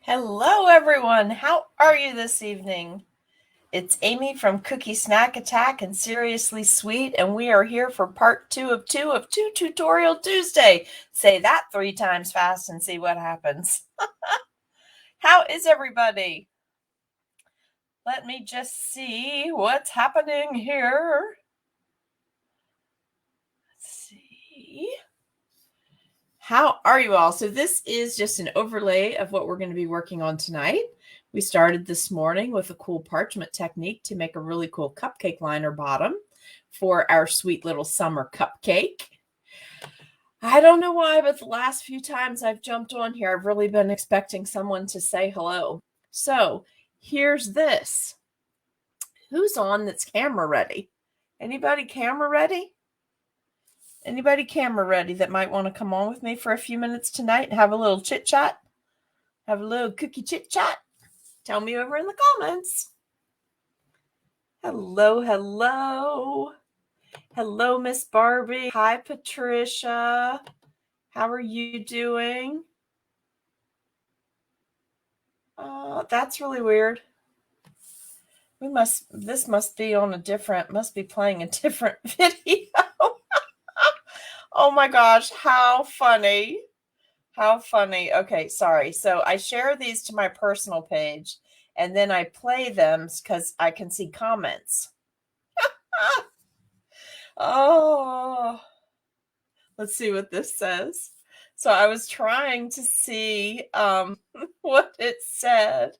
Hello, everyone. How are you this evening? It's Amy from Cookie Snack Attack and Seriously Sweet, and we are here for part two of two Tutorial Tuesday. Say that 3 times fast and see what happens. How is everybody? Let me just see what's happening here. Let's see. How are you all? So this is just an overlay of what we're going to be working on tonight. We started this morning with a cool parchment technique to make a really cool cupcake liner bottom for our sweet little summer cupcake. I don't know why, but the last few times I've jumped on here, I've really been expecting someone to say hello. So here's this. Who's on that's camera ready? Anybody camera ready? Anybody camera ready that might want to come on with me for a few minutes tonight and have a little chit chat? Have a little cookie chit chat? Tell me over in the comments. Hello, hello. Hello, Miss Barbie. Hi, Patricia. How are you doing? That's really weird. This must be on a different, must be playing a different video. Oh my gosh, how funny. How funny. Okay, sorry. So I share these to my personal page and then I play them because I can see comments. Oh, let's see what this says. So I was trying to see what it said.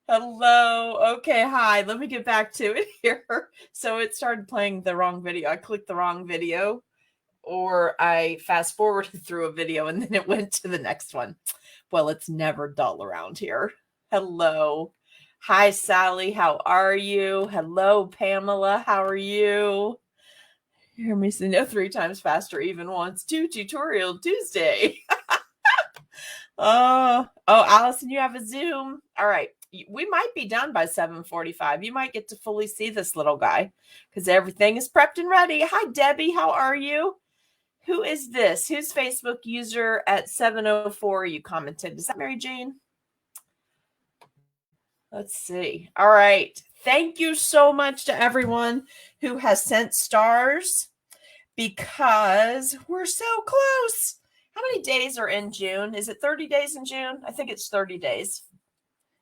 Hello. Okay, hi. Let me get back to it here. So it started playing the wrong video. I clicked the wrong video, or I fast forwarded through a video and then it went to the next one. Well, it's never dull around here. Hello. Hi, Sally. How are you? Hello, Pamela. How are you? Hear me say no 3 times faster, even once. Tutorial Tuesday. Oh, Allison, you have a Zoom. All right. We might be done by 7:45. You might get to fully see this little guy because everything is prepped and ready. Hi, Debbie. How are you? Who is this? Whose Facebook user at 7:04 you commented? Is that Mary Jane? Let's see. All right. Thank you so much to everyone who has sent stars because we're so close. How many days are in June? Is it 30 days in June? I think it's 30 days.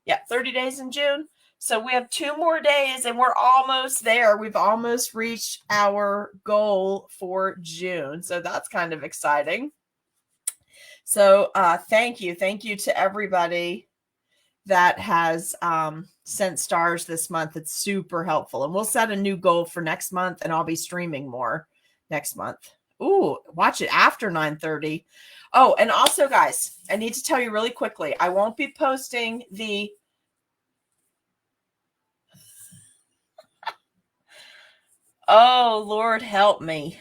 Yeah, 30 days in June. So we have 2 more days and we're almost there. We've almost reached our goal for June. So that's kind of exciting. So thank you. Thank you to everybody that has sent stars this month. It's super helpful. And we'll set a new goal for next month and I'll be streaming more next month. Ooh, watch it after 9:30. Oh, and also, guys, I need to tell you really quickly, I won't be posting the oh, Lord help me.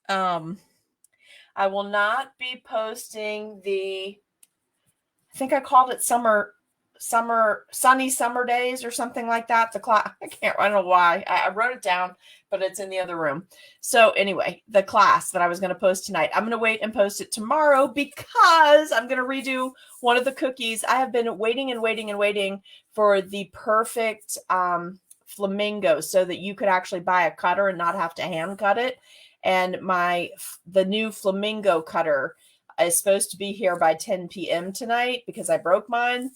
I will not be posting the, I think I called it sunny summer days or something like that. The class, I don't know why. I wrote it down, but it's in the other room. So anyway, the class that I was going to post tonight, I'm going to wait and post it tomorrow because I'm going to redo one of the cookies. I have been waiting and waiting and waiting for the perfect flamingo so that you could actually buy a cutter and not have to hand cut it. And the new flamingo cutter is supposed to be here by 10 p.m. tonight because I broke mine.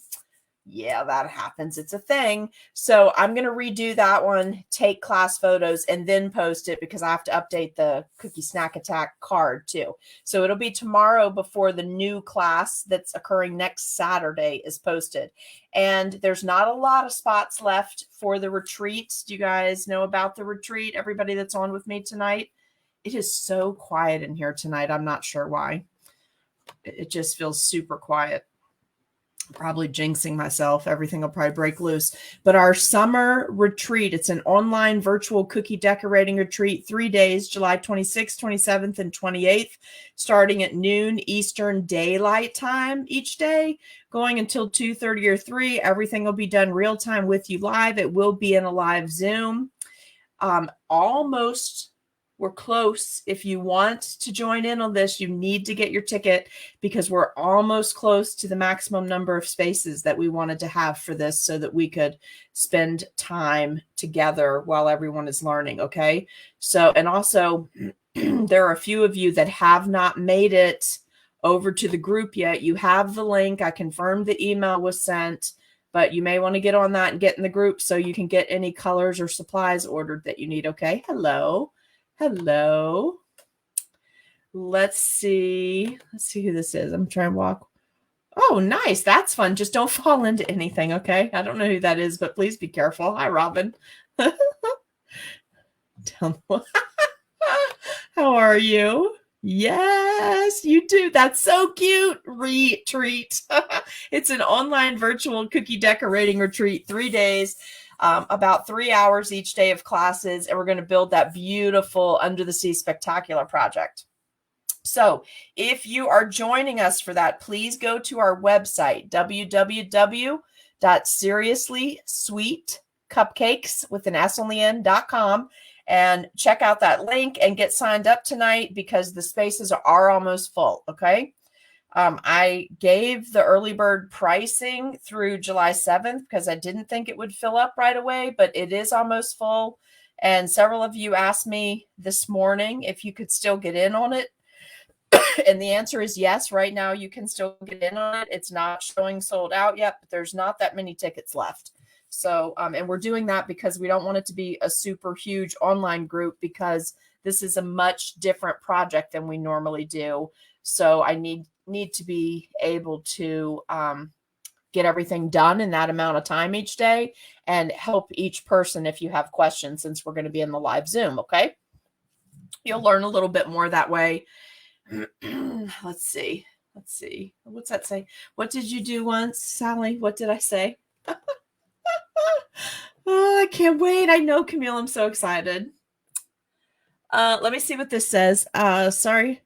Yeah, that happens. It's a thing. So I'm going to redo that one, take class photos, and then post it because I have to update the Cookie Snack Attack card too. So it'll be tomorrow before the new class that's occurring next Saturday is posted. And there's not a lot of spots left for the retreat. Do you guys know about the retreat? Everybody that's on with me tonight? It is so quiet in here tonight. I'm not sure why. It just feels super quiet. Probably jinxing myself. Everything will probably break loose. But our summer retreat, it's an online virtual cookie decorating retreat, 3 days, July 26th, 27th, and 28th, starting at noon Eastern Daylight Time each day, going until 2:30 or 3. Everything will be done real time with you live. It will be in a live Zoom. Almost We're close. If you want to join in on this, you need to get your ticket because we're almost close to the maximum number of spaces that we wanted to have for this so that we could spend time together while everyone is learning. Okay. So, and also there are a few of you that have not made it over to the group yet. You have the link. I confirmed the email was sent, but you may want to get on that and get in the group so you can get any colors or supplies ordered that you need. Okay. Hello. Hello. Let's see. Let's see who this is. I'm trying to walk. Oh, nice. That's fun. Just don't fall into anything, okay? I don't know who that is, but please be careful. Hi, Robin. How are you? Yes, you do. That's so cute. Retreat. It's an online virtual cookie decorating retreat, 3 days. About 3 hours each day of classes, and we're going to build that beautiful Under the Sea Spectacular project. So if you are joining us for that, please go to our website, www.seriouslysweetcupcakes.com, and check out that link and get signed up tonight because the spaces are almost full. Okay. I gave the early bird pricing through July 7th because I didn't think it would fill up right away, but it is almost full. And several of you asked me this morning if you could still get in on it. And the answer is yes. Right now you can still get in on it. It's not showing sold out yet, but there's not that many tickets left. So, and we're doing that because we don't want it to be a super huge online group because this is a much different project than we normally do. So I need to be able to get everything done in that amount of time each day and help each person if you have questions, since we're going to be in the live Zoom. Okay. You'll learn a little bit more that way. Let's see. What's that say? What did you do once, Sally? What did I say? Oh, I can't wait. I know, Camille. I'm so excited. Let me see what this says. Sorry.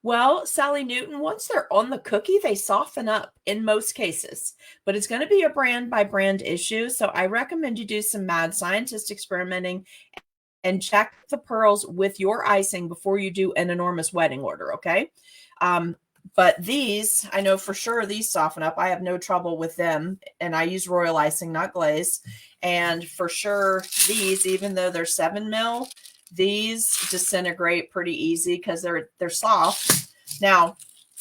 Well, Sally Newton, once they're on the cookie, they soften up in most cases, but it's going to be a brand by brand issue. So I recommend you do some mad scientist experimenting and check the pearls with your icing before you do an enormous wedding order. Okay. But these, I know for sure these soften up. I have no trouble with them. And I use royal icing, not glaze. And for sure these, even though they're 7 mil, these disintegrate pretty easy because they're soft. Now,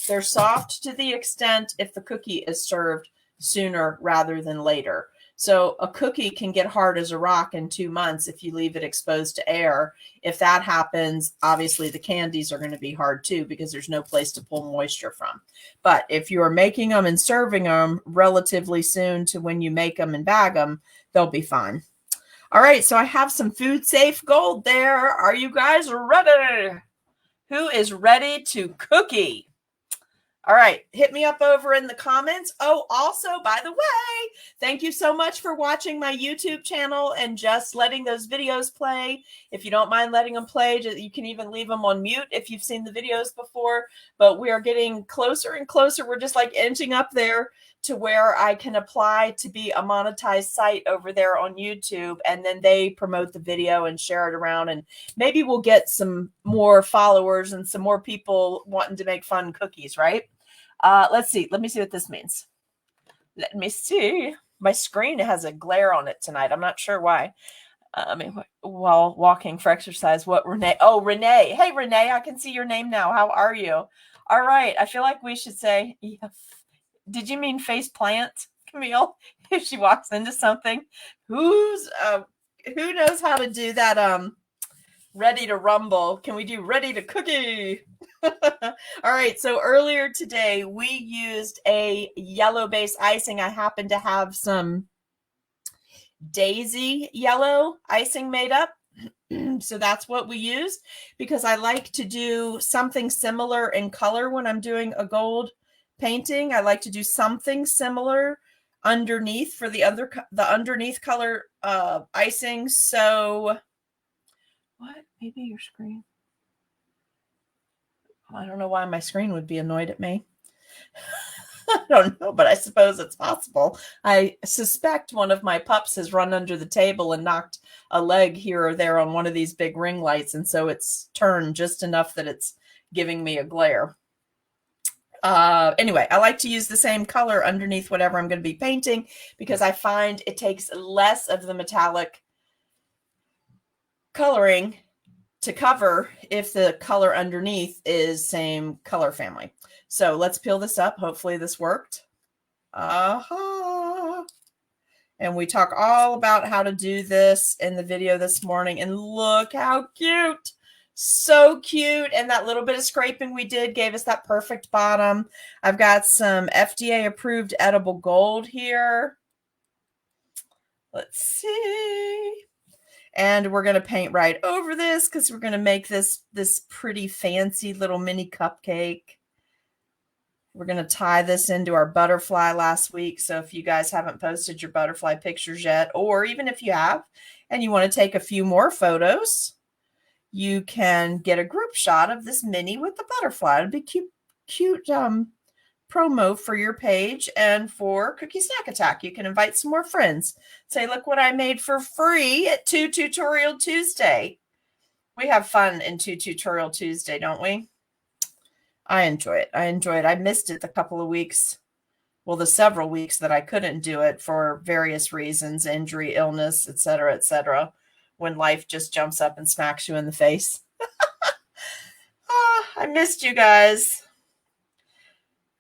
they're soft to the extent if the cookie is served sooner rather than later. So a cookie can get hard as a rock in 2 months if you leave it exposed to air. If that happens, obviously the candies are going to be hard too because there's no place to pull moisture from. But if you are making them and serving them relatively soon to when you make them and bag them, they'll be fine. All right, so I have some food safe gold there. Are you guys ready? Who is ready to cookie? All right, hit me up over in the comments. Oh, also, by the way, thank you so much for watching my YouTube channel and just letting those videos play. If you don't mind letting them play, you can even leave them on mute if you've seen the videos before. But we are getting closer and closer. We're just like inching up there to where I can apply to be a monetized site over there on YouTube. And then they promote the video and share it around. And maybe we'll get some more followers and some more people wanting to make fun cookies, right? Let's see. Let me see what this means. Let me see. My screen has a glare on it tonight. I'm not sure why. While walking for exercise, what Renee? Oh, Renee. Hey, Renee, I can see your name now. How are you? All right. I feel like we should say, yeah. Did you mean face plant, Camille? If she walks into something, who knows how to do that? Ready to rumble. Can we do ready to cookie? All right. So earlier today, we used a yellow base icing. I happen to have some daisy yellow icing made up. So that's what we used because I like to do something similar in color when I'm doing a gold painting. I like to do something similar underneath for the underneath color icing. So what? Maybe your screen. I don't know why my screen would be annoyed at me. I don't know, but I suppose it's possible. I suspect one of my pups has run under the table and knocked a leg here or there on one of these big ring lights, and so it's turned just enough that it's giving me a glare. Anyway, I like to use the same color underneath whatever I'm going to be painting because I find it takes less of the metallic coloring to cover if the color underneath is same color family. So let's peel this up. Hopefully this worked. And we talk all about how to do this in the video this morning. And look how cute. So cute. And that little bit of scraping we did gave us that perfect bottom. I've got some FDA approved edible gold here. Let's see. And we're going to paint right over this because we're going to make this pretty fancy little mini cupcake. We're going to tie this into our butterfly last week. So if you guys haven't posted your butterfly pictures yet, or even if you have and you want to take a few more photos, you can get a group shot of this mini with the butterfly. It'd be cute promo for your page and for Cookie Snack Attack. You can invite some more friends. Say, look what I made for free at Tutorial Tuesday. We have fun in Tutorial Tuesday, don't we? I enjoy it. I missed it the couple of weeks. Well, the several weeks that I couldn't do it for various reasons, injury, illness, etc., when life just jumps up and smacks you in the face. I missed you guys.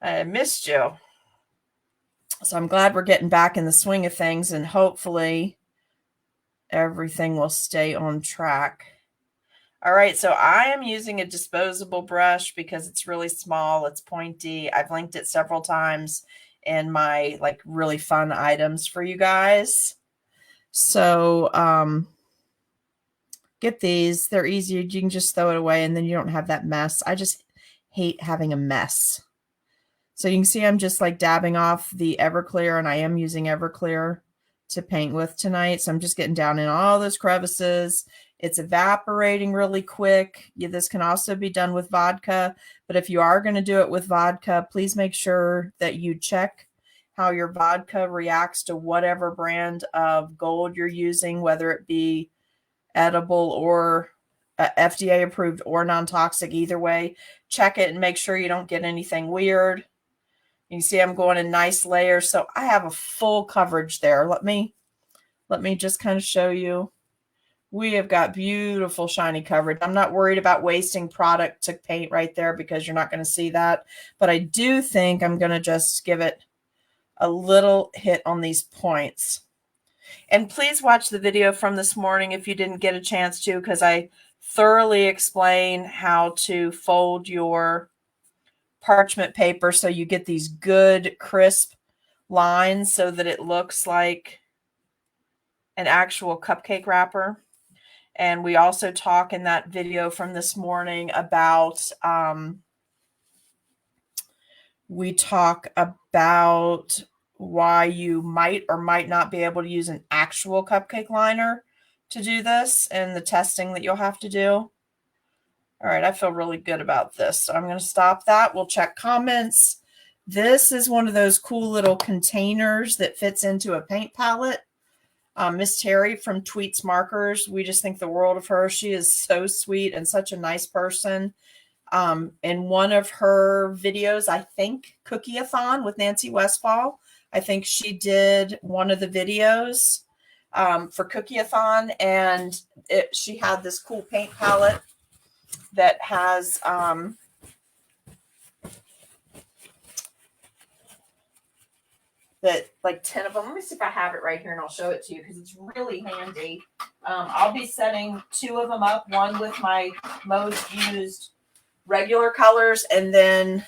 I missed you. So I'm glad we're getting back in the swing of things, and hopefully everything will stay on track. All right, so I am using a disposable brush because it's really small, it's pointy. I've linked it several times in my like really fun items for you guys. So get these. They're easy. You can just throw it away and then you don't have that mess. I just hate having a mess. So you can see I'm just like dabbing off the Everclear, and I am using Everclear to paint with tonight. So I'm just getting down in all those crevices. It's evaporating really quick. This can also be done with vodka, but if you are going to do it with vodka, please make sure that you check how your vodka reacts to whatever brand of gold you're using, whether it be edible or FDA approved or non-toxic. Either way, check it and make sure you don't get anything weird. You can see I'm going in nice layers, so I have a full coverage there. Let me just kind of show you. We have got beautiful shiny coverage. I'm not worried about wasting product to paint right there because you're not going to see that. But I do think I'm going to just give it a little hit on these points. And please watch the video from this morning if you didn't get a chance to, because I thoroughly explain how to fold your parchment paper so you get these good crisp lines so that it looks like an actual cupcake wrapper. And we also talk in that video from this morning about why you might or might not be able to use an actual cupcake liner to do this and the testing that you'll have to do. All right, I feel really good about this. So I'm going to stop that. We'll check comments. This is one of those cool little containers that fits into a paint palette. Miss Terry from Tweets Markers, we just think the world of her. She is so sweet and such a nice person. In one of her videos, I think Cookie-a-thon with Nancy Westfall, I think she did one of the videos for Cookie-a-thon, and she had this cool paint palette that has like 10 of them. Let me see if I have it right here and I'll show it to you because it's really handy. I'll be setting 2 of them up, one with my most used regular colors, and then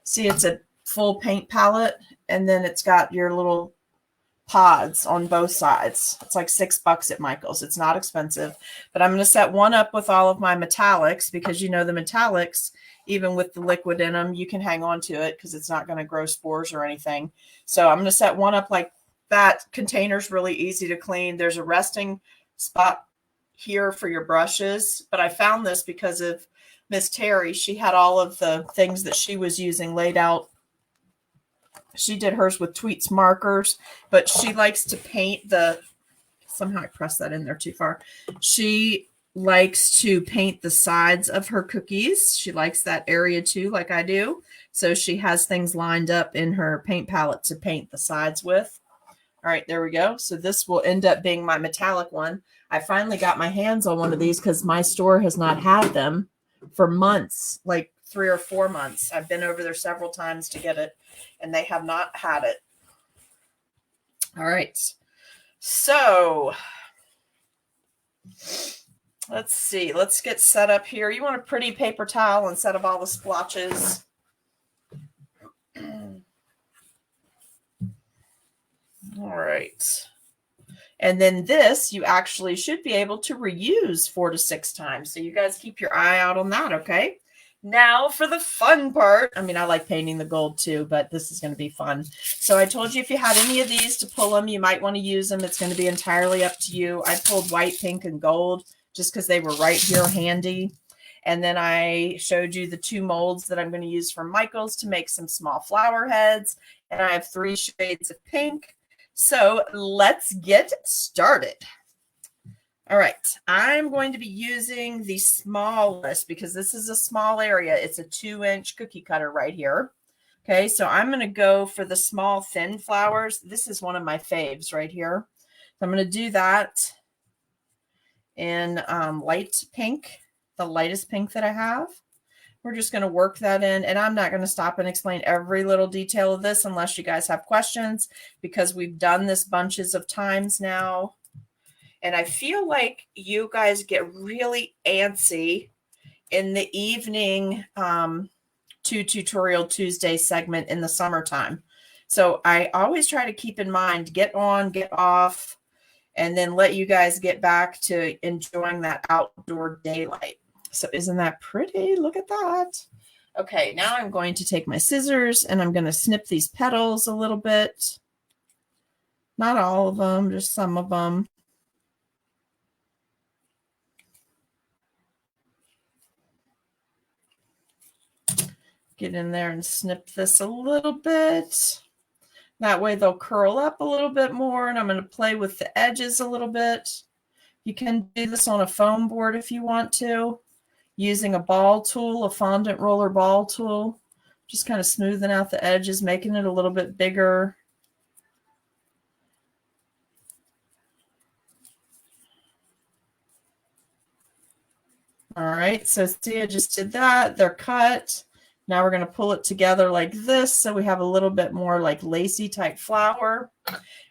see, it's a full paint palette, and then it's got your little pods on both sides. It's like $6 at Michael's. It's not expensive, but I'm going to set one up with all of my metallics because the metallics, even with the liquid in them, you can hang on to it because it's not going to grow spores or anything. So I'm going to set one up like that. Container's really easy to clean. There's a resting spot here for your brushes, but I found this because of Miss Terry. She had all of the things that she was using laid out She did hers with Tweets markers, but she likes to paint the, somehow I pressed that in there too far. She likes to paint the sides of her cookies. She likes that area too, like I do. So she has things lined up in her paint palette to paint the sides with. All right, there we go. So this will end up being my metallic one. I finally got my hands on one of these because my store has not had them for months, like 3 or 4 months. I've been over there several times to get it, and they have not had it. All right. So let's see. Let's get set up here. You want a pretty paper towel instead of all the splotches. All right. And then this, you actually should be able to reuse 4 to 6 times. So you guys keep your eye out on that, okay? Now for the fun part. I mean, I like painting the gold too, but this is going to be fun. So I told you if you had any of these to pull them, you might want to use them. It's going to be entirely up to you. I pulled white, pink, and gold just because they were right here handy. And then I showed you the 2 molds that I'm going to use for Michael's to make some small flower heads. And I have 3 shades of pink. So let's get started. All right, I'm going to be using the smallest because this is a small area. It's a 2-inch cookie cutter right here. Okay, so I'm going to go for the small thin flowers. This is one of my faves right here. So I'm going to do that in light pink, the lightest pink that I have. We're just going to work that in, and I'm not going to stop and explain every little detail of this unless you guys have questions, because we've done this bunches of times now. And I feel like you guys get really antsy in the evening Tutorial Tuesday segment in the summertime. So I always try to keep in mind, get on, get off, and then let you guys get back to enjoying that outdoor daylight. So isn't that pretty? Look at that. Okay, now I'm going to take my scissors and I'm going to snip these petals a little bit. Not all of them, just some of them. Get in there and snip this a little bit. That way they'll curl up a little bit more, and I'm going to play with the edges a little bit. You can do this on a foam board if you want to, using a ball tool, a fondant roller ball tool. Just kind of smoothing out the edges, making it a little bit bigger. All right, so see, I just did that. They're cut. Now we're going to pull it together like this so we have a little bit more like lacy type flower.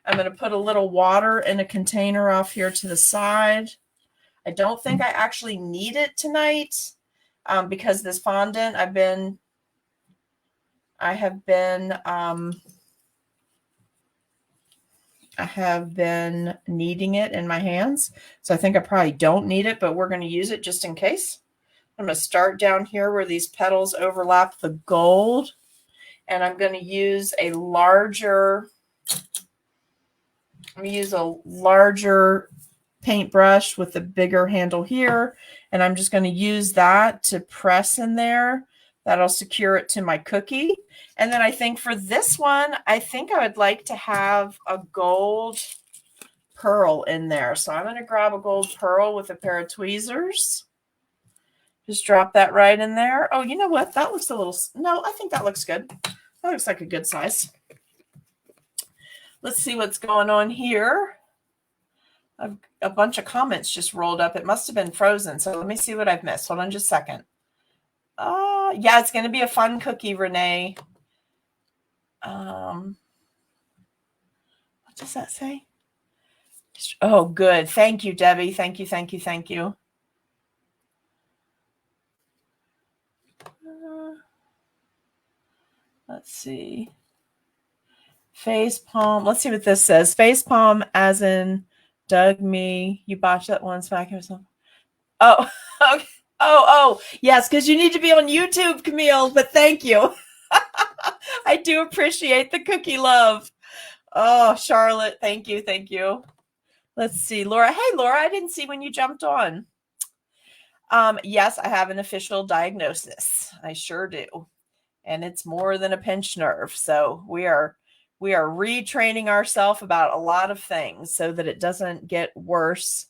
I'm going to put a little water in a container off here to the side. I don't think I actually need it tonight because this fondant I have been kneading it in my hands. So I think I probably don't need it, but we're going to use it just in case. I'm going to start down here where these petals overlap the gold. And I'm going to use a larger paintbrush with a bigger handle here. And I'm just going to use that to press in there. That'll secure it to my cookie. And then I think for this one, I think I would like to have a gold pearl in there. So I'm going to grab a gold pearl with a pair of tweezers. Just drop that right in there. Oh, you know what? That looks a little, no, I think that looks good. That looks like a good size. Let's see what's going on here. A bunch of comments just rolled up. It must have been frozen. So let me see what I've missed. Hold on just a second. Yeah, it's going to be a fun cookie, Renee. What does that say? Oh, good. Thank you, Debbie. Thank you, thank you, thank you. Let's see. Face palm. Let's see what this says. Face palm as in Doug me. You botched that one smack or something. Oh, okay. Oh, yes, because you need to be on YouTube, Camille, but thank you. I do appreciate the cookie love. Oh, Charlotte, thank you, thank you. Let's see, Laura. Hey, Laura, I didn't see when you jumped on. Yes, I have an official diagnosis. I sure do. and it's more than a pinched nerve. So we are retraining ourselves about a lot of things so that it doesn't get worse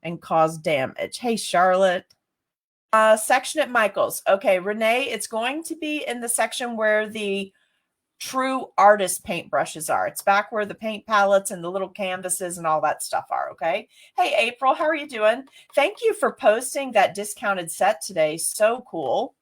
and cause damage. Hey, Charlotte. Section at Michael's. Okay, Renee, it's going to be in the section where the true artist paintbrushes are. It's back where the paint palettes and the little canvases and all that stuff are. Okay. Hey, April, how are you doing? Thank you for posting that discounted set today. So cool.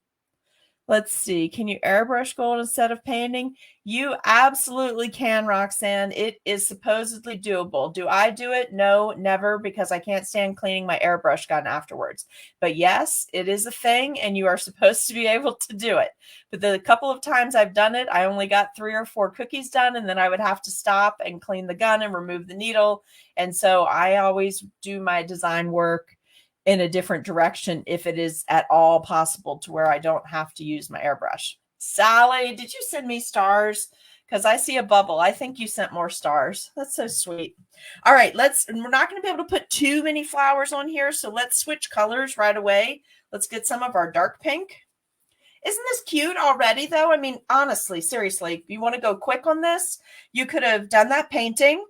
Let's see. Can you airbrush gold instead of painting? You absolutely can, Roxanne. It is supposedly doable. Do I do it? No, never, because I can't stand cleaning my airbrush gun afterwards. But yes, it is a thing, and you are supposed to be able to do it. But the couple of times I've done it, I only got 3 or 4 cookies done, and then I would have to stop and clean the gun and remove the needle. And so I always do my design work in a different direction if it is at all possible to where I don't have to use my airbrush. Sally, did you send me stars? Because I see a bubble. I think you sent more stars. That's so sweet. All right, we're not going to be able to put too many flowers on here, so let's switch colors right away. Let's get some of our dark pink. Isn't this cute already, though? I mean, honestly, seriously, if you want to go quick on this, you could have done that painting.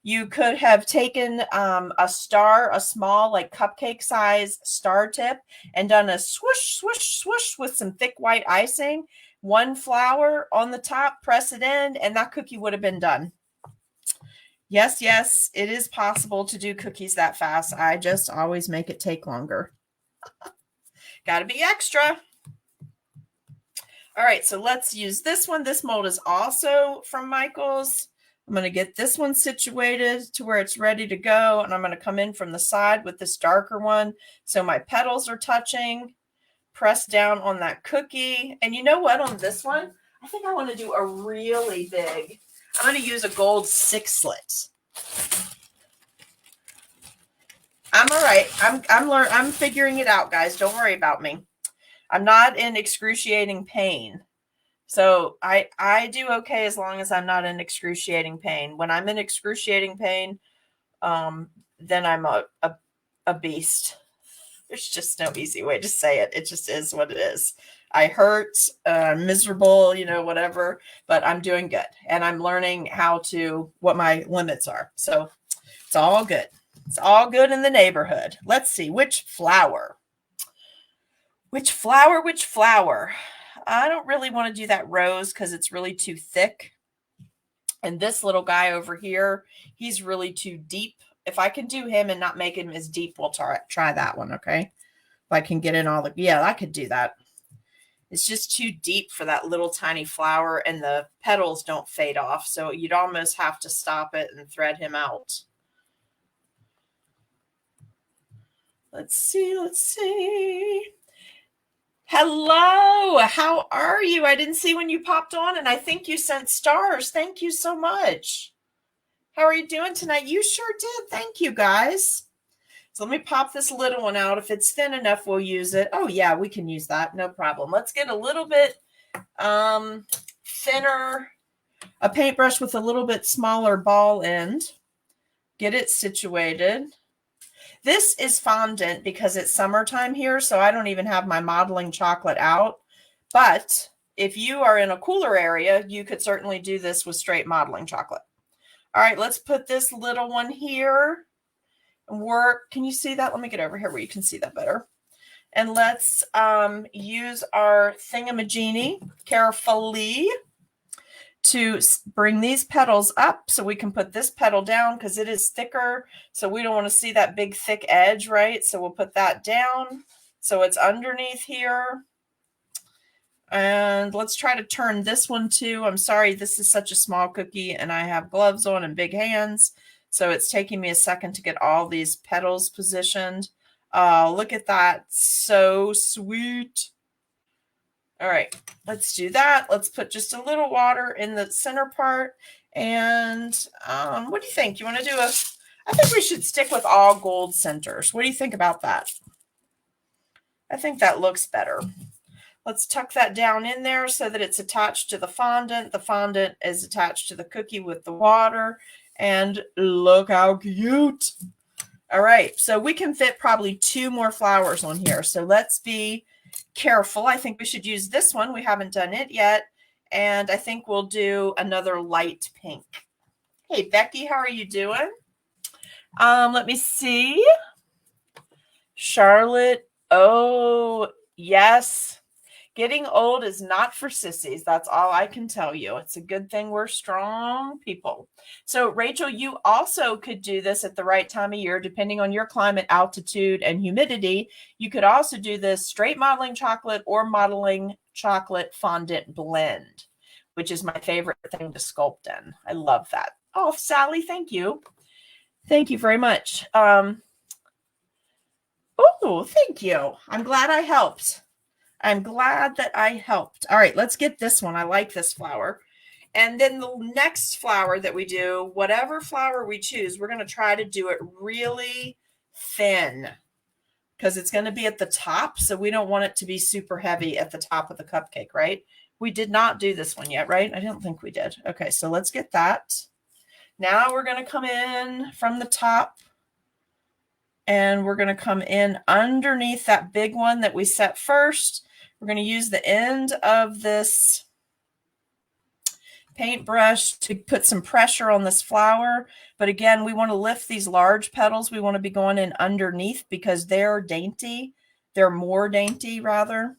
You could have taken a small, like cupcake size star tip, and done a swoosh, swoosh, swoosh with some thick white icing, 1 flower on the top, press it in, and that cookie would have been done. Yes, yes, it is possible to do cookies that fast. I just always make it take longer. Got to be extra. All right, so let's use this one. This mold is also from Michael's. I'm going to get this one situated to where it's ready to go. And I'm going to come in from the side with this darker one. So my petals are touching. Press down on that cookie. And you know what? On this one, I think I want to do a really big. I'm going to use a gold 6-slit. I'm all right. I'm figuring it out, guys. Don't worry about me. I'm not in excruciating pain. So I do okay as long as I'm not in excruciating pain. When I'm in excruciating pain, then I'm a beast. There's just no easy way to say it. It just is what it is. I hurt, miserable, whatever, but I'm doing good. And I'm learning what my limits are. So it's all good. It's all good in the neighborhood. Let's see, which flower? Which flower? I don't really want to do that rose because it's really too thick. And this little guy over here, he's really too deep. If I can do him and not make him as deep, we'll try that one, okay? If I can get in yeah, I could do that. It's just too deep for that little tiny flower, and the petals don't fade off. So you'd almost have to stop it and thread him out. Let's see. Hello, how are you? I didn't see when you popped on, and I think you sent stars. Thank you so much. How are you doing tonight? You sure did. Thank you, guys. So let me pop this little one out. If it's thin enough, we'll use it. Oh, yeah, we can use that. No problem. Let's get a little bit thinner, a paintbrush with a little bit smaller ball end. Get it situated. This is fondant because it's summertime here, so I don't even have my modeling chocolate out. But if you are in a cooler area, you could certainly do this with straight modeling chocolate. All right, let's put this little one here and work. Can you see that? Let me get over here where you can see that better. And let's use our thingamajiggy carefully to bring these petals up so we can put this petal down because it is thicker. So we don't want to see that big thick edge, right? So we'll put that down so it's underneath here. And let's try to turn this one too. I'm sorry, this is such a small cookie and I have gloves on and big hands. So it's taking me a second to get all these petals positioned. Look at that. So sweet. All right, let's do that. Let's put just a little water in the center part. And what do you think? You want to do I think we should stick with all gold centers. What do you think about that? I think that looks better. Let's tuck that down in there so that it's attached to the fondant. The fondant is attached to the cookie with the water. And look how cute. All right, so we can fit probably 2 more flowers on here. So let's be careful. I think we should use this one. We haven't done it yet. And I think we'll do another light pink. Hey, Becky, how are you doing? Let me see. Charlotte. Oh, yes. Getting old is not for sissies. That's all I can tell you. It's a good thing we're strong people. So, Rachel, you also could do this at the right time of year, depending on your climate, altitude, and humidity. You could also do this straight modeling chocolate or modeling chocolate fondant blend, which is my favorite thing to sculpt in. I love that. Oh, Sally, thank you. Thank you very much. Oh, thank you. I'm glad I helped. I'm glad that I helped. All right, let's get this one. I like this flower. And then the next flower that we do, whatever flower we choose, we're going to try to do it really thin because it's going to be at the top. So we don't want it to be super heavy at the top of the cupcake, right? We did not do this one yet, right? I don't think we did. Okay, so let's get that. Now we're going to come in from the top. And we're going to come in underneath that big one that we set first. We're going to use the end of this paintbrush to put some pressure on this flower. But again, we want to lift these large petals. We want to be going in underneath because they're dainty. They're more dainty, rather.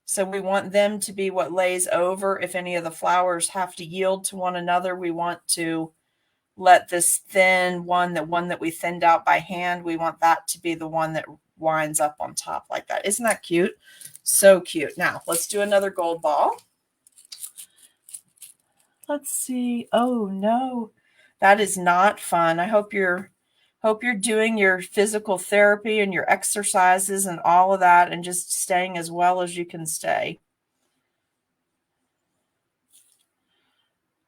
So we want them to be what lays over. If any of the flowers have to yield to one another, we want to let this thin one, the one that we thinned out by hand, we want that to be the one that winds up on top like that. Isn't that cute? So cute. Now, let's do another gold ball. Let's see. Oh, no. That is not fun. I hope you're doing your physical therapy and your exercises and all of that and just staying as well as you can stay.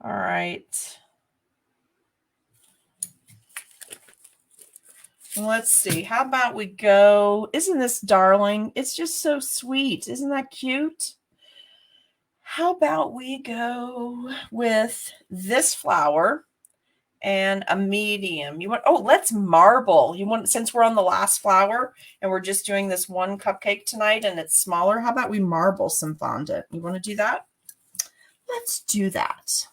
All right. Let's see. How about we go? Isn't this darling? It's just so sweet. Isn't that cute? How about we go with this flower and a medium? You want? Oh, let's marble. You want? Since we're on the last flower and we're just doing this one cupcake tonight and it's smaller. How about we marble some fondant? You want to do that? Let's do that.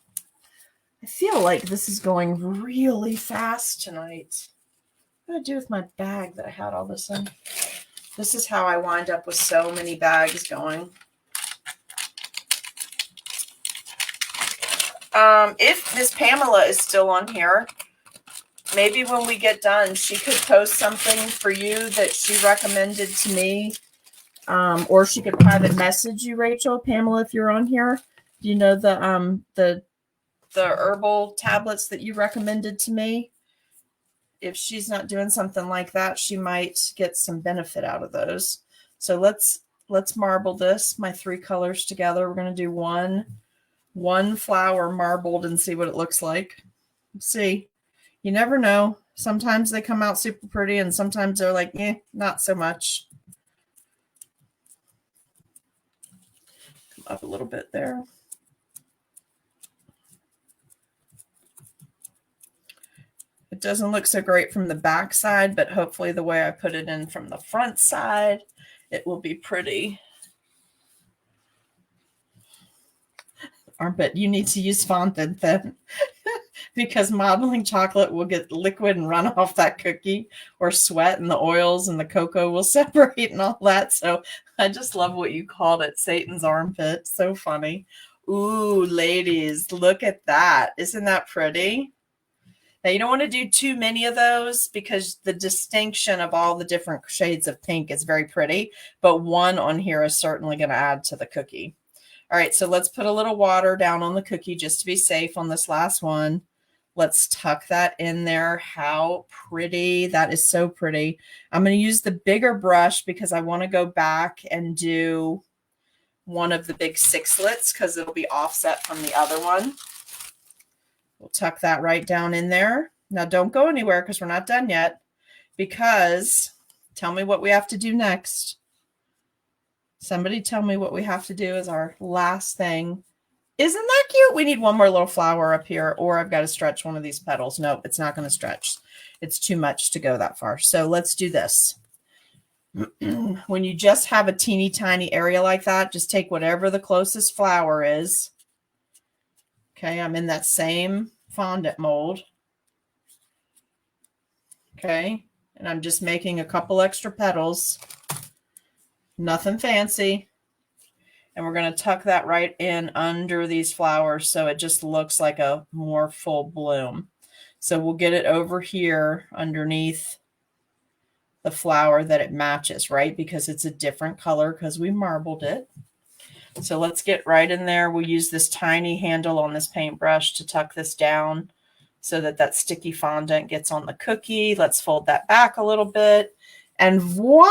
I feel like this is going really fast tonight. What do I do with my bag that I had all this in? This is how I wind up with so many bags going. If Miss Pamela is still on here, maybe when we get done, she could post something for you that she recommended to me. Or she could private message you, Rachel. Pamela, if you're on here. Do you know the herbal tablets that you recommended to me? If she's not doing something like that, she might get some benefit out of those. So let's marble this, my three colors together. We're going to do one flower marbled and see what it looks like. Let's see. You never know. Sometimes they come out super pretty and sometimes they're like, not so much. Come up a little bit there. It doesn't look so great from the back side, but hopefully the way I put it in from the front side, it will be pretty. Armpit, you need to use fondant then because modeling chocolate will get liquid and run off that cookie or sweat and the oils and the cocoa will separate and all that. So I just love what you called it, Satan's armpit. So funny. Ooh, ladies, look at that. Isn't that pretty? Now, you don't want to do too many of those because the distinction of all the different shades of pink is very pretty, but one on here is certainly going to add to the cookie. All right, so let's put a little water down on the cookie just to be safe on this last one. Let's tuck that in there. How pretty. That is so pretty. I'm going to use the bigger brush because I want to go back and do one of the big sixlets because it'll be offset from the other one. We'll tuck that right down in there. Now don't go anywhere because we're not done yet, because tell me what we have to do next. Somebody tell me what we have to do as our last thing. Isn't that cute? We need one more little flower up here, or I've got to stretch one of these petals. No, it's not going to stretch. It's too much to go that far. So let's do this. when you just have a teeny tiny area like that, just take whatever the closest flower is. Okay, I'm in that same fondant mold. Okay, and I'm just making a couple extra petals. Nothing fancy. And we're going to tuck that right in under these flowers so it just looks like a more full bloom. So we'll get it over here underneath the flower that it matches, right? Because it's a different color because we marbled it. So let's get right in there. We'll use this tiny handle on this paintbrush to tuck this down so that that sticky fondant gets on the cookie. Let's fold that back a little bit and voila!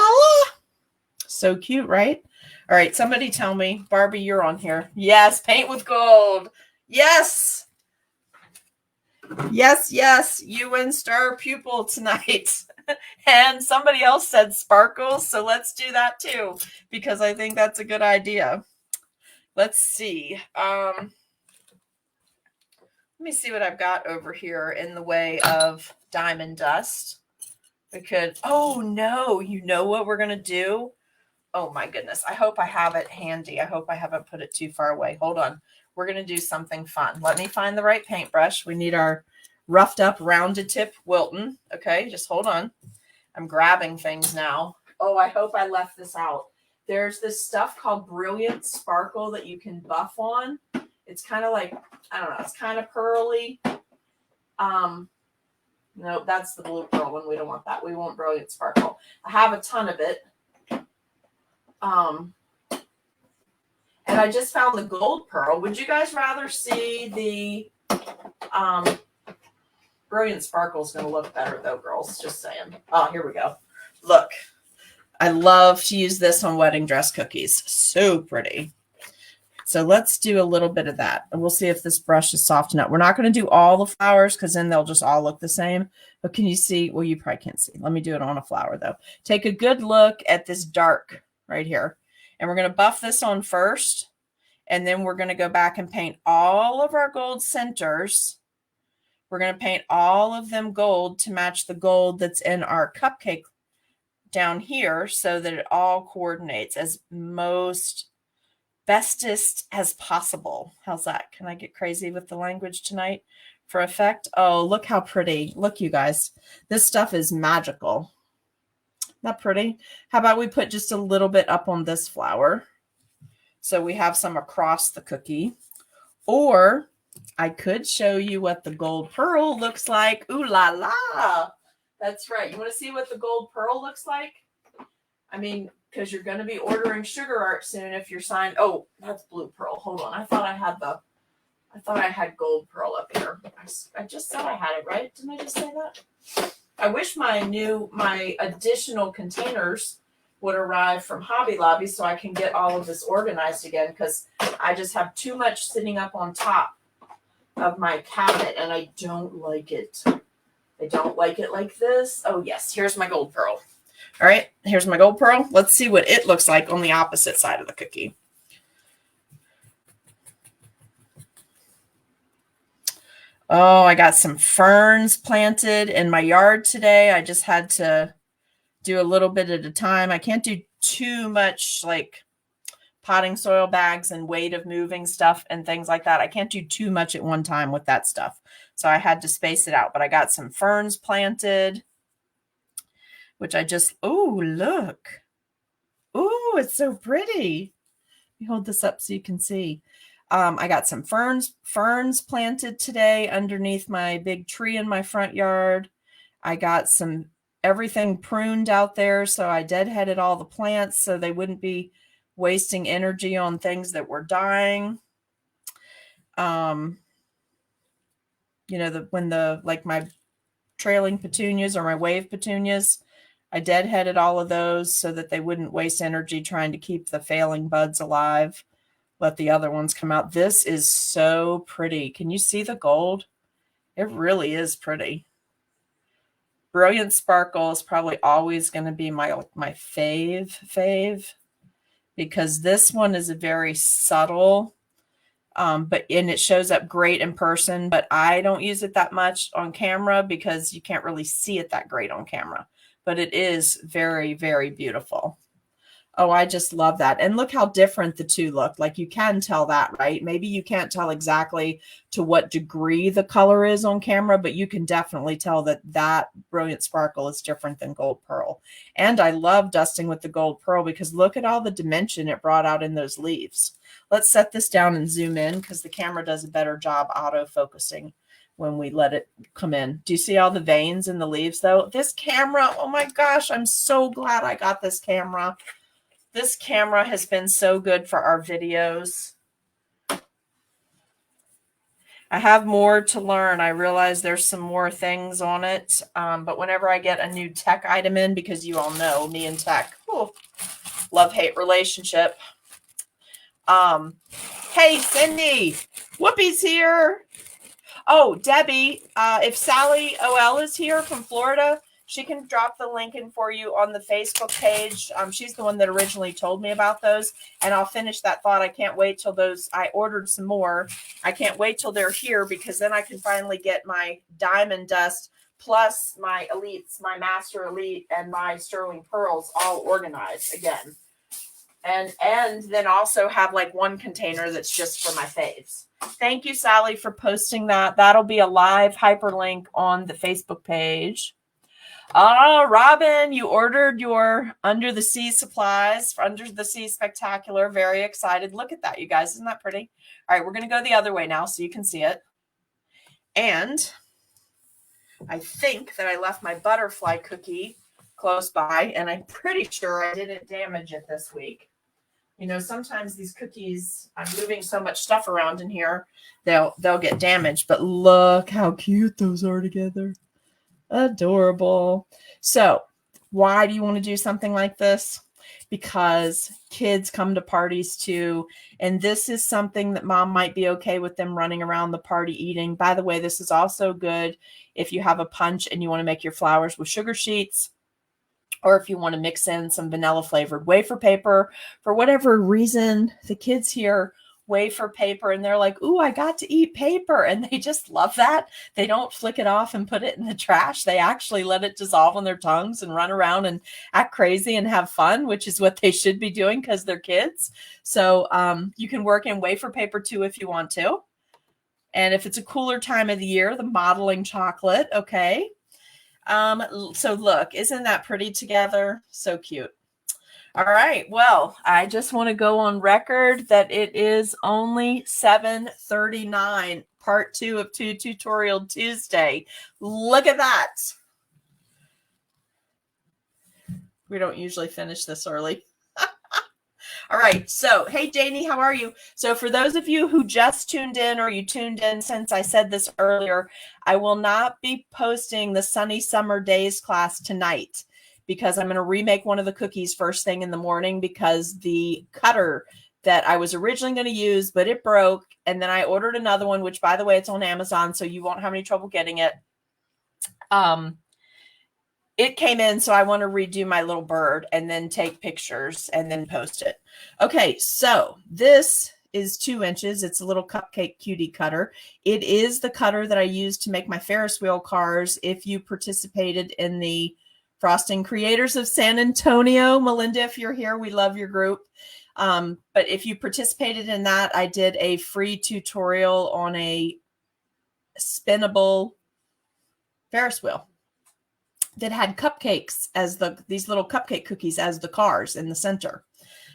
So cute, right? All right, somebody tell me, Barbie, you're on here. Yes, paint with gold. Yes. Yes, yes, you win star pupil tonight. And somebody else said sparkles, so let's do that too, because I think that's a good idea. Let's see. Let me see what I've got over here in the way of diamond dust. We could, oh no, you know what we're going to do? Oh my goodness. I hope I have it handy. I hope I haven't put it too far away. Hold on. We're going to do something fun. Let me find the right paintbrush. We need our roughed up rounded tip Wilton. Okay, just hold on. I'm grabbing things now. Oh, I hope I left this out. There's this stuff called Brilliant Sparkle that you can buff on. It's kind of like, I don't know, it's kind of pearly. No, that's the blue pearl one. We don't want that. We want Brilliant Sparkle. I have a ton of it. And I just found the gold pearl. Would you guys rather see the Brilliant Sparkle is going to look better though, girls? Just saying. Oh, here we go. Look, I love to use this on wedding dress cookies. So pretty. So let's do a little bit of that. And we'll see if this brush is soft enough. We're not going to do all the flowers because then they'll just all look the same. But can you see? Well, you probably can't see. Let me do it on a flower though. Take a good look at this dark right here. And we're going to buff this on first. And then we're going to go back and paint all of our gold centers. We're going to paint all of them gold to match the gold that's in our cupcake down here so that it all coordinates as bestest as possible. How's that? Can I get crazy with the language tonight for effect? Oh, look how pretty. Look, you guys. This stuff is magical. Not pretty. How about we put just a little bit up on this flower so we have some across the cookie? Or I could show you what the gold pearl looks like. Ooh la la. That's right. You want to see what the gold pearl looks like? I mean, because you're going to be ordering sugar art soon if you're signed. Oh, that's blue pearl. Hold on. I thought I had gold pearl up here. I just said I had it, right? Didn't I just say that? I wish my additional containers would arrive from Hobby Lobby so I can get all of this organized again, because I just have too much sitting up on top of my cabinet and I don't like it. I don't like it like this. Oh yes, here's my gold pearl. All right, here's my gold pearl. Let's see what it looks like on the opposite side of the cookie. Oh, I got some ferns planted in my yard today. I just had to do a little bit at a time. I can't do too much like potting soil bags and weight of moving stuff and things like that. I can't do too much at one time with that stuff. So I had to space it out. But I got some ferns planted, which I just, oh, look. Oh, it's so pretty. Let me hold this up so you can see. I got some ferns planted today underneath my big tree in my front yard. I got some everything pruned out there. So I deadheaded all the plants so they wouldn't be wasting energy on things that were dying. You know, when my trailing petunias or my wave petunias, I deadheaded all of those so that they wouldn't waste energy trying to keep the failing buds alive. Let the other ones come out. This is so pretty. Can you see the gold? It really is pretty. Brilliant Sparkle is probably always going to be my fave, because this one is a very subtle, and it shows up great in person, but I don't use it that much on camera because you can't really see it that great on camera. but it is very, very beautiful. Oh, I just love that. And look how different the two look. Like you can tell that, right? Maybe you can't tell exactly to what degree the color is on camera, but you can definitely tell that that Brilliant Sparkle is different than Gold Pearl. And I love dusting with the Gold Pearl because look at all the dimension it brought out in those leaves. Let's set this down and zoom in because the camera does a better job auto-focusing when we let it come in. Do you see all the veins in the leaves though? This camera, oh my gosh, I'm so glad I got this camera. This camera has been so good for our videos. I have more to learn. I realize there's some more things on it. But whenever I get a new tech item in, because you all know me and tech, love-hate relationship. Hey, Cindy, Whoopi's here. Oh, Debbie, if Sally OL is here from Florida, she can drop the link in for you on the Facebook page. She's the one that originally told me about those. And I'll finish that thought. I can't wait till those, I ordered some more. I can't wait till they're here because then I can finally get my diamond dust plus my elites, my master elite and my sterling pearls all organized again. And then also have like one container that's just for my faves. Thank you, Sally, for posting that. That'll be a live hyperlink on the Facebook page. Oh, Robin, you ordered your Under the Sea supplies for Under the Sea Spectacular. Very excited. Look at that, you guys. Isn't that pretty? All right, we're going to go the other way now so you can see it. And I think that I left my butterfly cookie close by, and I'm pretty sure I didn't damage it this week. You know, sometimes these cookies, I'm moving so much stuff around in here, they'll get damaged. But look how cute those are together. Adorable. So why do you want to do something like this? Because kids come to parties too. And this is something that mom might be okay with them running around the party eating. By the way, this is also good if you have a punch and you want to make your flowers with sugar sheets. Or if you want to mix in some vanilla flavored wafer paper. For whatever reason, the kids here wafer paper and they're like, ooh, I got to eat paper. And they just love that. They don't flick it off and put it in the trash. They actually let it dissolve on their tongues and run around and act crazy and have fun, which is what they should be doing because they're kids. So you can work in wafer paper too if you want to. And if it's a cooler time of the year, the modeling chocolate, okay. So look, isn't that pretty together? So cute. All right. Well, I just want to go on record that it is only 7:39, part 2 of 2 Tutorial Tuesday. Look at that. We don't usually finish this early. All right. So, hey, Janie, how are you? So for those of you who just tuned in or you tuned in since I said this earlier, I will not be posting the Sunny Summer Days class tonight because I'm going to remake one of the cookies first thing in the morning because the cutter that I was originally going to use, but it broke. And then I ordered another one, which by the way, it's on Amazon, so you won't have any trouble getting it. It came in, so I want to redo my little bird and then take pictures and then post it. Okay, so this is 2 inches. It's a little Cupcake cutie cutter. It is the cutter that I used to make my Ferris wheel cars. If you participated in the Frosting Creators of San Antonio, Melinda, if you're here, we love your group. But if you participated in that, I did a free tutorial on a spinnable Ferris wheel that had cupcakes as these little cupcake cookies as the cars in the center.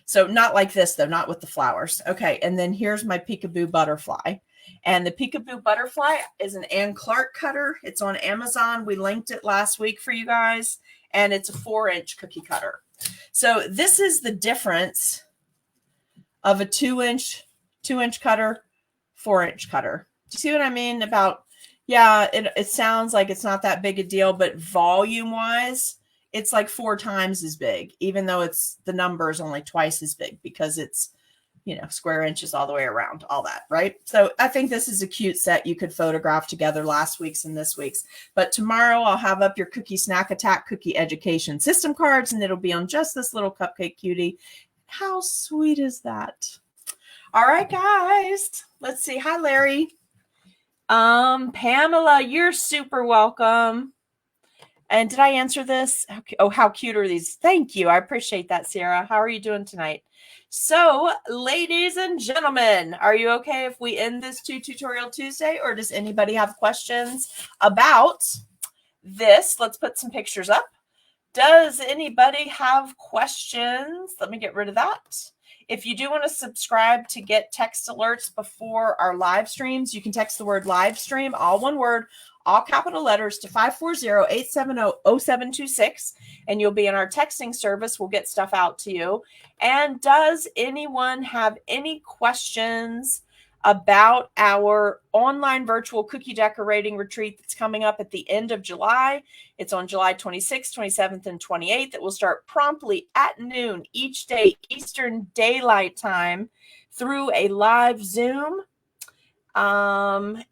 So not like this though, not with the flowers. Okay. And then here's my Peekaboo butterfly. And the Peekaboo butterfly is an Ann Clark cutter. It's on Amazon. We linked it last week for you guys. And it's a 4-inch cookie cutter. So this is the difference of a 2-inch cutter, 4-inch cutter. Do you see what I mean about, yeah, it sounds like it's not that big a deal, but volume wise, it's like 4 times as big, even though the number is only twice as big because it's, you know, square inches all the way around, all that, right? So I think this is a cute set you could photograph together last week's and this week's. But tomorrow I'll have up your Cookie Snack Attack Cookie Education System cards, and it'll be on just this little cupcake cutie. How sweet is that? All right, guys, let's see. Hi, Larry. Pamela, you're super welcome. And did I answer this? Oh, how cute are these? Thank you. I appreciate that, Sierra. How are you doing tonight? So, ladies and gentlemen, are you okay if we end this Tutorial Tuesday, or does anybody have questions about this? Let's put some pictures up. Does anybody have questions? Let me get rid of that. If you do want to subscribe to get text alerts before our live streams, you can text the word live stream, all one word, all capital letters, to 540-870-0726, and you'll be in our texting service. We'll get stuff out to you. And does anyone have any questions about our online virtual cookie decorating retreat that's coming up at the end of July? It's on July 26th, 27th, and 28th. It will start promptly at noon each day, Eastern Daylight Time, through a live Zoom. And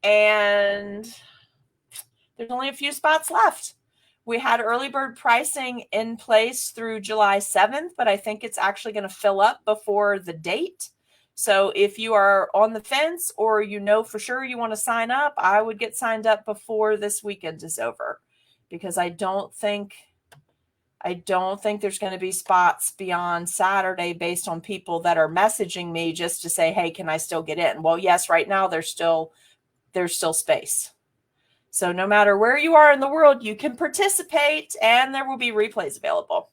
there's only a few spots left. We had early bird pricing in place through July 7th, but I think it's actually going to fill up before the date. So if you are on the fence, or you know for sure you want to sign up, I would get signed up before this weekend is over, because I don't think there's going to be spots beyond Saturday based on people that are messaging me just to say, hey, can I still get in? Well, yes, right now there's still space. So no matter where you are in the world, you can participate, and there will be replays available.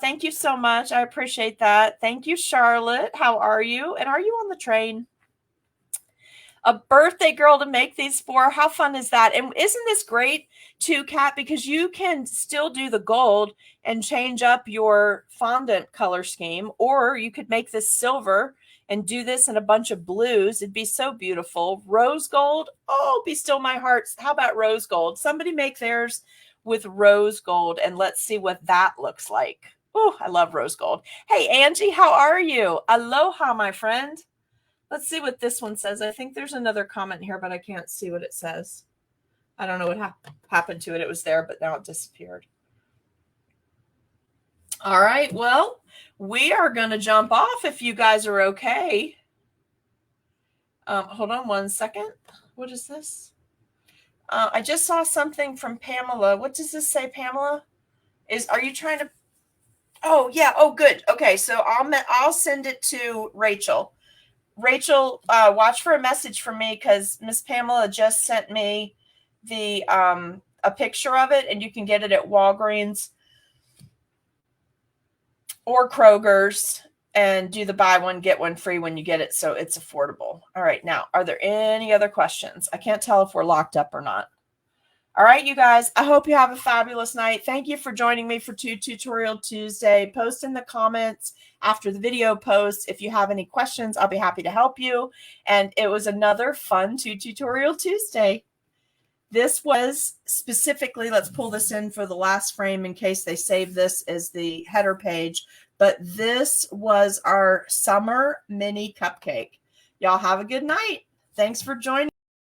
Thank you so much. I appreciate that. Thank you, Charlotte. How are you? And are you on the train? A birthday girl to make these for. How fun is that? And isn't this great too, Kat? Because you can still do the gold and change up your fondant color scheme, or you could make this silver and do this in a bunch of blues. It'd be so beautiful. Rose gold. Oh, be still my heart. How about rose gold? Somebody make theirs with rose gold, and let's see what that looks like. Oh, I love rose gold. Hey, Angie, how are you? Aloha, my friend. Let's see what this one says. I think there's another comment here, but I can't see what it says. I don't know what happened to it. It was there, but now it disappeared. All right. Well, we are going to jump off if you guys are okay. Hold on one second. What is this? I just saw something from Pamela. What does this say, Pamela? Are you trying to? Oh, yeah. Oh, good. Okay. So I'll send it to Rachel. Rachel, watch for a message from me, because Miss Pamela just sent me the a picture of it, and you can get it at Walgreens or Kroger's and do the buy one, get one free when you get it, so it's affordable. All right, now, are there any other questions? I can't tell if we're locked up or not. All right, you guys, I hope you have a fabulous night. Thank you for joining me for Tutorial Tuesday. Post in the comments after the video post if you have any questions. I'll be happy to help you. And it was another fun Tutorial Tuesday. This was specifically, let's pull this in for the last frame in case they save this as the header page, but this was our summer mini cupcake. Y'all have a good night. Thanks for joining.